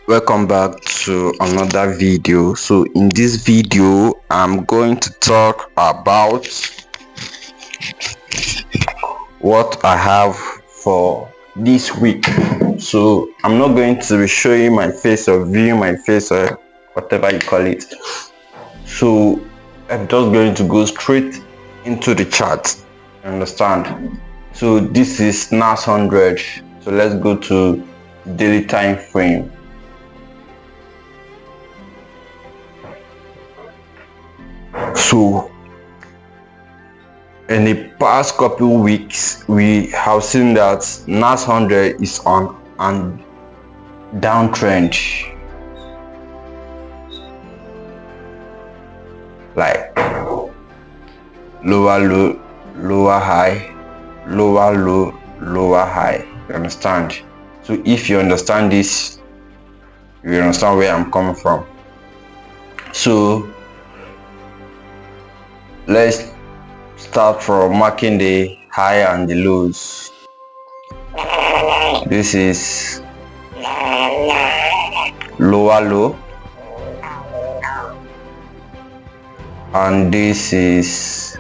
Welcome back to another video. So in this video I'm going to talk about what I have for this week. So I'm not going to be showing my face or viewing my face or whatever you call it. So I'm just going to go straight into the chart. You understand? So this is NAS 100. So let's go to daily time frame. So in the past couple weeks, we have seen that NAS 100 is on a downtrend, like lower low, lower high, lower low, lower high. You understand? So if you understand this, you understand where I'm coming from. So let's start from marking the high and the lows. This is lower low and this is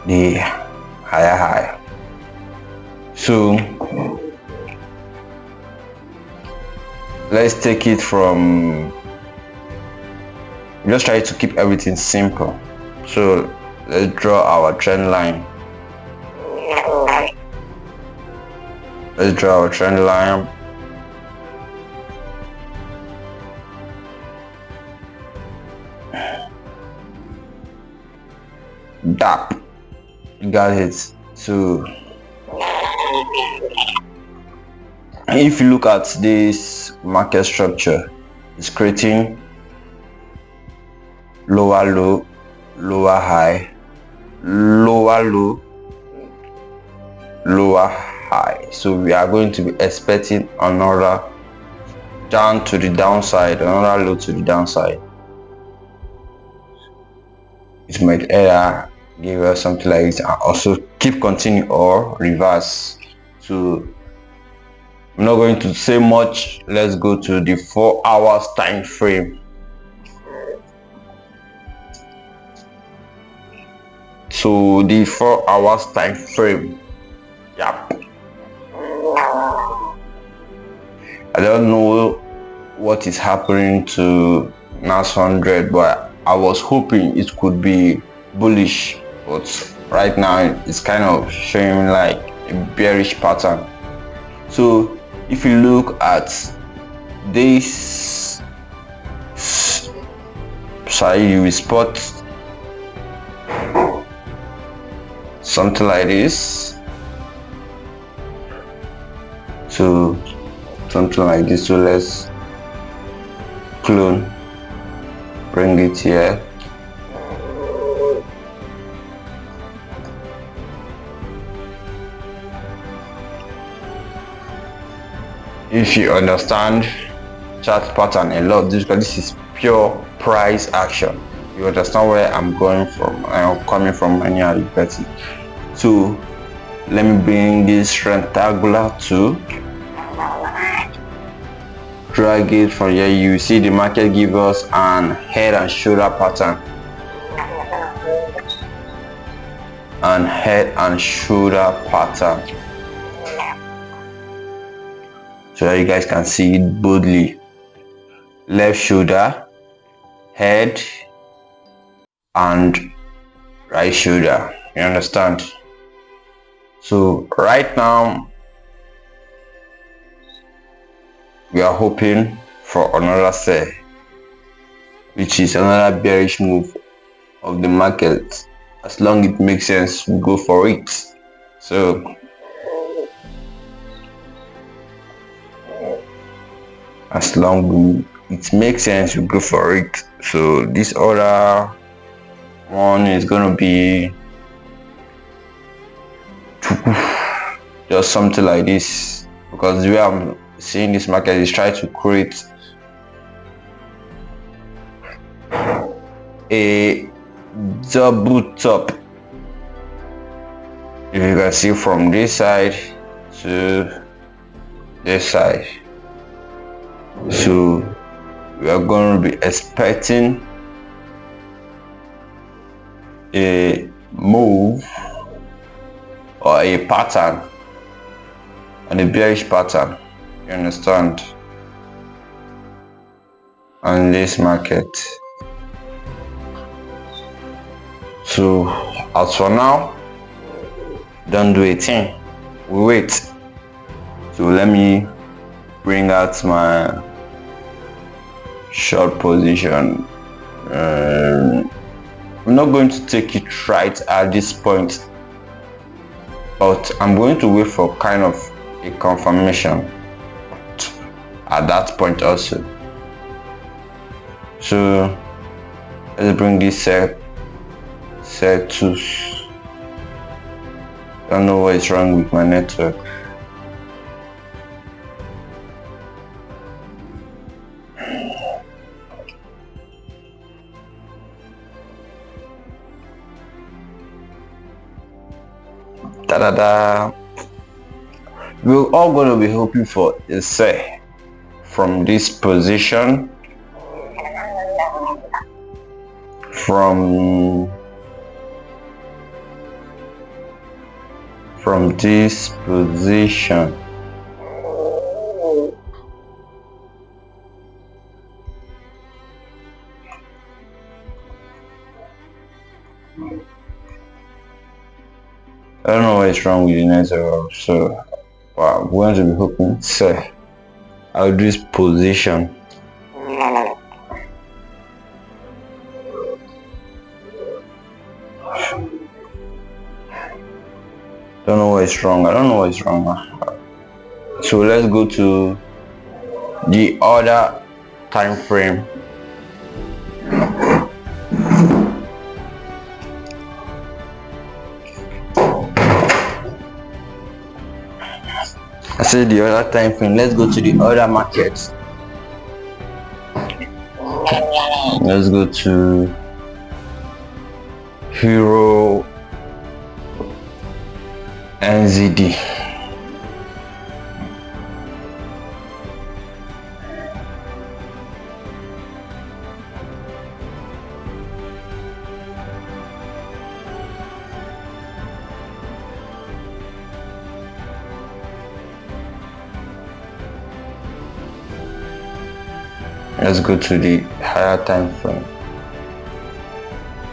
the higher high. So let's take it from, just try to keep everything simple. So let's draw our trend line. Let's draw our trend line. DAP. You got it. So if you look at this market structure, it's creating lower low, lower high, lower low, lower high. So we are going to be expecting another down to the downside, another low to the downside. It might either give us something like this and also keep continuing or reverse. So I'm not going to say much. Let's go to the 4 hours time frame. So the 4 hours time frame, yep. I don't know what is happening to NAS 100, but I was hoping it could be bullish, but right now it's kind of showing like a bearish pattern. So if you look at this side, you will spot something like this. So something like this. So let's clone, bring it here. If you understand chart pattern a lot, because this is pure price action, you understand where I'm going from. I'm coming from manual liberty. So let me bring this rectangular to drag it from here. You see the market give us an head and shoulder pattern, and head and shoulder pattern. So that you guys can see it boldly. Left shoulder, head, and right shoulder. You understand? So right now we are hoping for another sell, which is another bearish move of the market. As long as it makes sense, we go for it. So as long as it makes sense, we go for it. So this other one is gonna be just something like this, because the way I'm seeing this market is trying to create a double top. If you can see from this side to this side. So we are going to be expecting a move or a pattern, and a bearish pattern, you understand, on this market. So as for now, don't do a thing, we wait. So let me bring out my short position. I'm not going to take it right at this point, but I'm going to wait for kind of a confirmation at that point also. So let's bring this set to, I don't know what is wrong with my network. We're all going to be hoping for a sell from this position, from this position. I don't know what is wrong with the network, so I'm going to be hoping sell. I'll do this position. Don't know what is wrong. I don't know what is wrong. So let's go to the other time frame. I said the other time frame. Let's go to the other markets. Let's go to Euro NZD. Let's go to the higher time frame.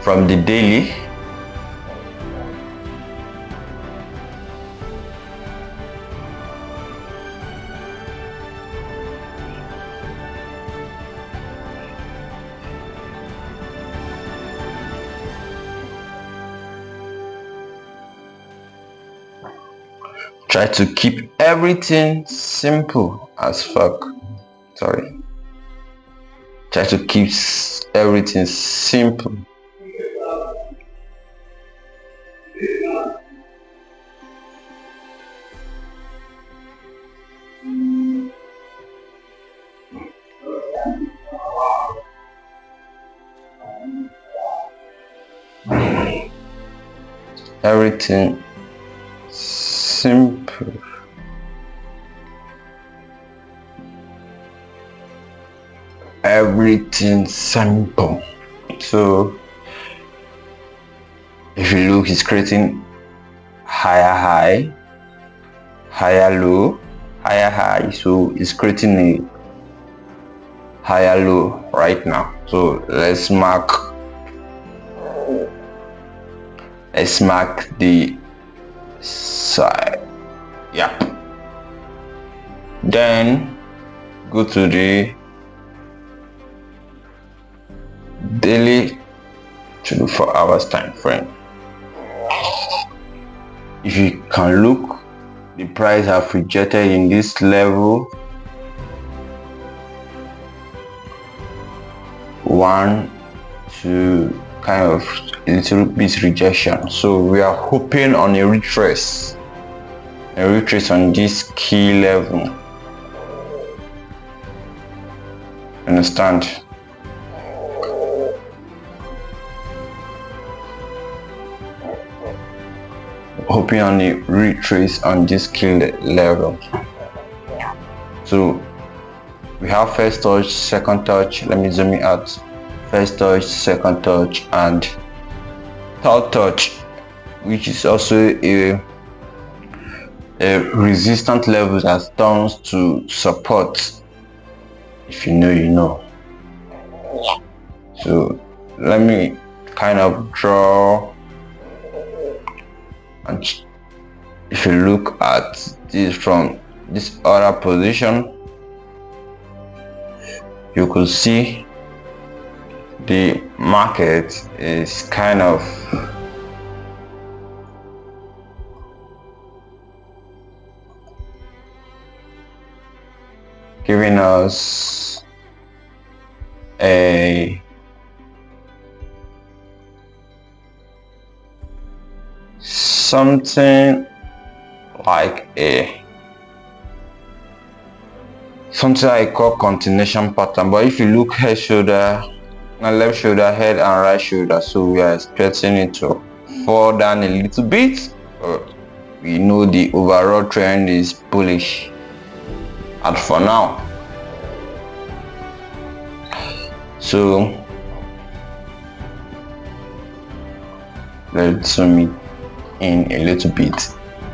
From the daily, try to keep everything simple as fuck. Sorry. Try to keep everything simple. Everything simple. Everything simple. So if you look, it's creating higher high, higher low, higher high. So it's creating a higher low right now. So let's mark the side. Yeah. Then go to the daily 24 hours time frame. If you can look, the price have rejected in this level. 1, 2, kind of a little bit rejection. So we are hoping on a retrace on this key level. Understand? Hoping on a retrace on this key level. So we have first touch, second touch. Let me zoom it out. First touch, second touch, and third touch, which is also a resistance level that turns to support. If you know, you know. So let me kind of draw, and if you look at this from this other position, you could see the market is kind of giving us a something like something I call continuation pattern. But if you look head, shoulder, and left shoulder, head and right shoulder, so we are expecting it to fall down a little bit. We know the overall trend is bullish. And for now, so let's zoom it in a little bit.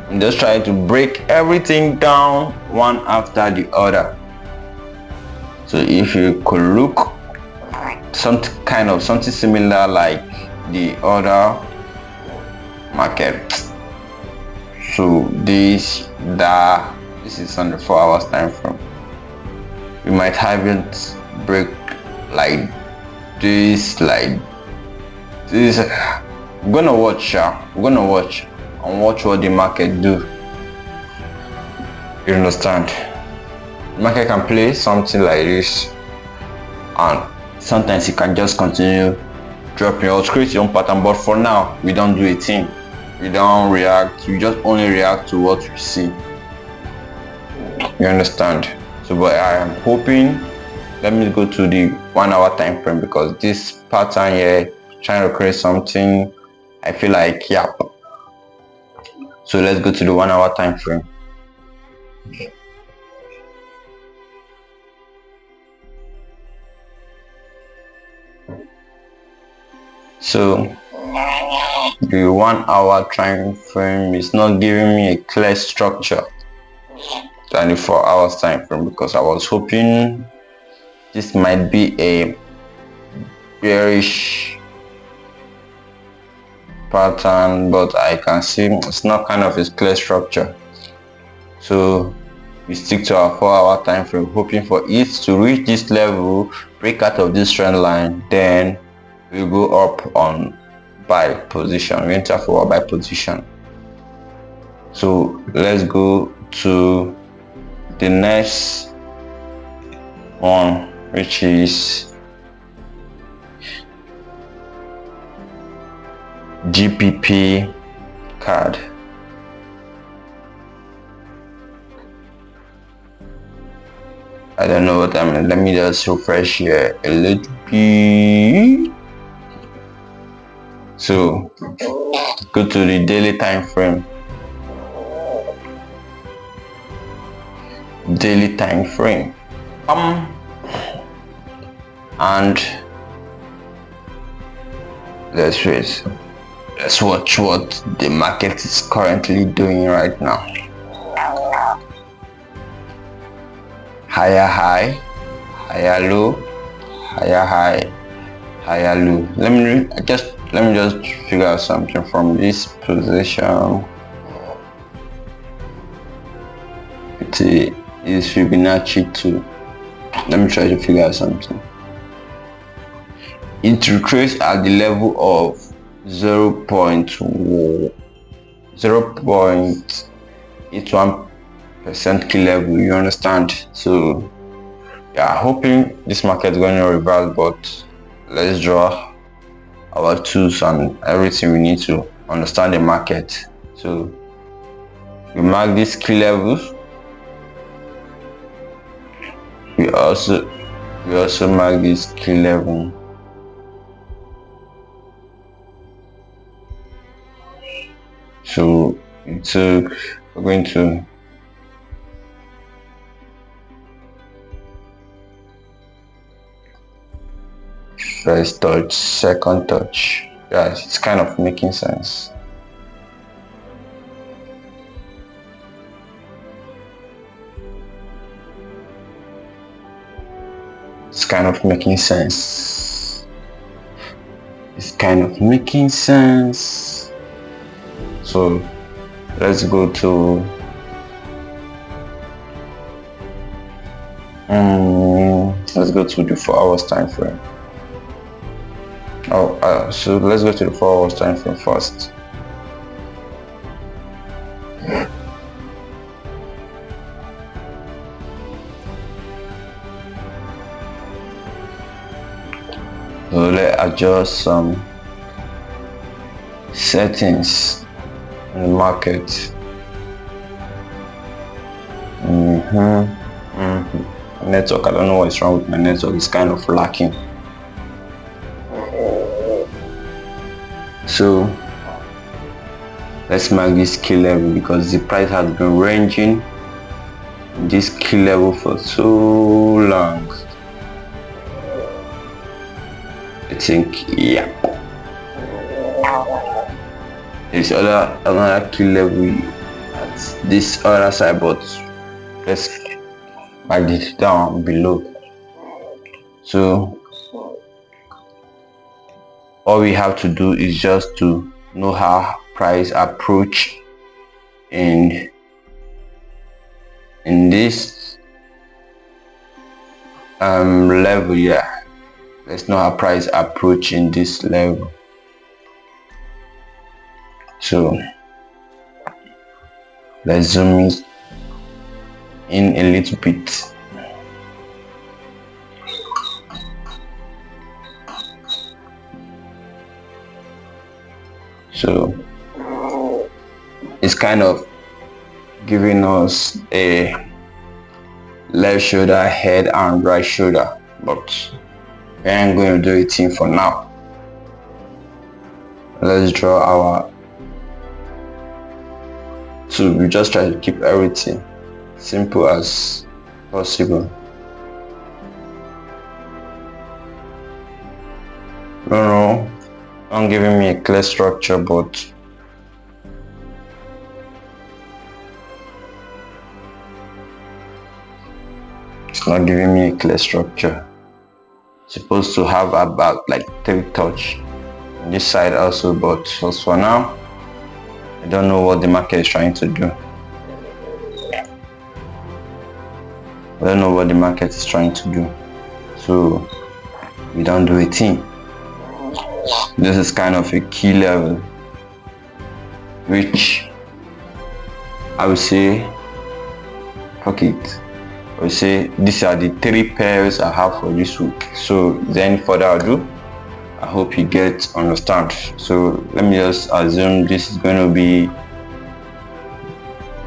I'm just trying to break everything down one after the other. So if you could look something similar like the other market. So this is on the 4 hours time frame. We might have it break like this. I'm gonna watch. We're gonna watch and watch what the market do. You understand? The market can play something like this, and sometimes it can just continue dropping or create your own pattern. But for now, we don't do a thing. We don't react. We just only react to what we see. You understand? So, but I am hoping. Let me go to the 1 hour time frame, because this pattern here trying to create something. I feel like So let's go to the 1 hour time frame. So the 1 hour time frame is not giving me a clear structure than the 4 hours time frame, because I was hoping this might be a bearish pattern, but I can see it's not kind of a clear structure. So we stick to our 4 hour time frame, hoping for it to reach this level, break out of this trend line, then we'll go up on buy position. We enter for a buy position. So let's go to the next one, which is GPP card. I don't know what I mean. Let me just refresh here a little bit. So go to the daily time frame. Daily time frame. And let's wait. Let's watch what the market is currently doing right now. Higher high, higher low, higher high, higher low. Let me just figure out something from this position. It is Fibonacci 2. Let me try to figure out something. It retraced at the level of 0.81% key level. You understand? So yeah, hoping this market is going to reverse, but let's draw our tools and everything we need to understand the market. So we mark these key levels. We also mark this key level. So we're going to First touch, second touch. Yeah, it's kind of making sense. It's kind of making sense. It's kind of making sense. So let's go to the 4 hours time frame. So let's go to the 4 hours time frame first. So let's adjust some settings in the market. Network, I don't know what's wrong with my network, it's kind of lacking. So let's mark this key level because the price has been ranging this key level for so long. I think, yeah, there's another key level at this other side, but let's mark it down below. So all we have to do is just to know how price approach in this level. Yeah, let's know how price approach in this level. So let's zoom in a little bit. So it's kind of giving us a left shoulder, head, and right shoulder, but we ain't going to do it for now. Let's draw our. So we just try to keep everything simple as possible. No, not giving me a clear structure, but it's not giving me a clear structure. It's supposed to have about like 3 touch on this side also, but as for now, I don't know what the market is trying to do. I don't know what the market is trying to do, so we don't do a thing. This is kind of a key level, which I would say, pocket. I would say these are the 3 pairs I have for this week. So without any further ado, I hope you get understand. So let me just assume this is going to be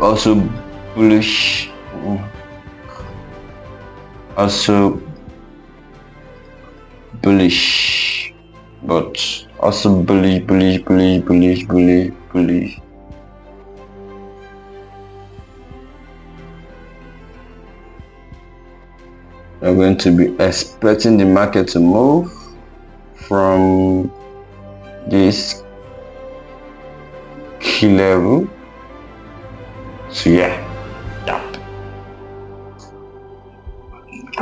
also bullish, but also bullish. We're going to be expecting the market to move from this key level. So yeah,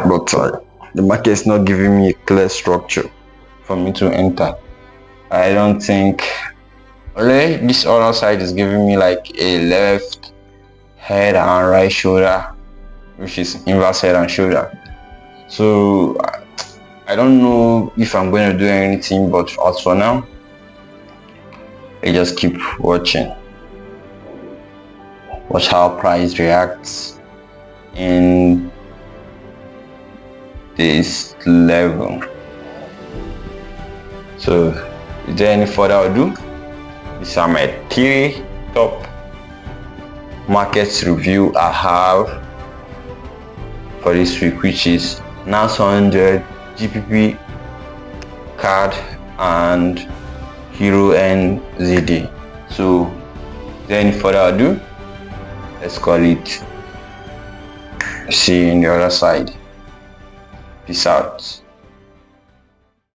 but the market is not giving me a clear structure for me to enter. I don't think only this other side is giving me like a left head and right shoulder, which is inverse head and shoulder. So I don't know if I'm going to do anything, but as for now, I just keep watching. Watch how price reacts in this level. So is there any further ado? These are my 3 top markets review I have for this week, which is NAS 100, GPP, CAD, and Hero NZD. So without any further ado, let's call it. See you on the other side. Peace out.